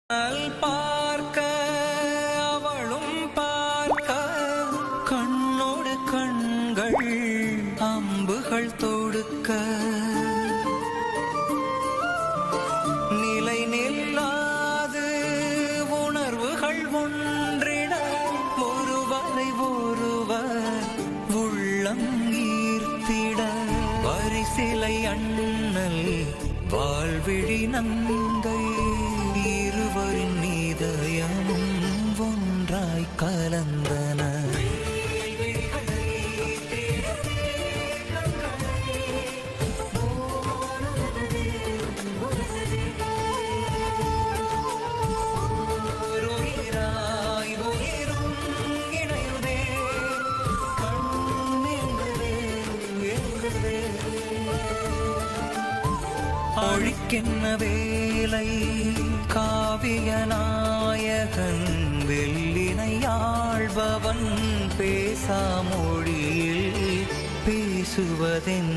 பார்க்க அவளும் பார்க்க கண்ணோடு கண்கள் அம்புகள் தொடுக்க நிலை நில்லாது உணர்வுகள் ஒன்றிட ஒருவரை ஒருவர் உள்ளம் ஈர்த்திட வரிசிலை அண்ணல் வாழ்விழி நங்கை இருவரின் இதயமும் ஒன்றாய் கலந்தன. ஒழிக்கின்ற வேலை காவிய நாயகன் வெள்ளினை ஆள்பவன் பேசாமொழியில் பேசுவதென்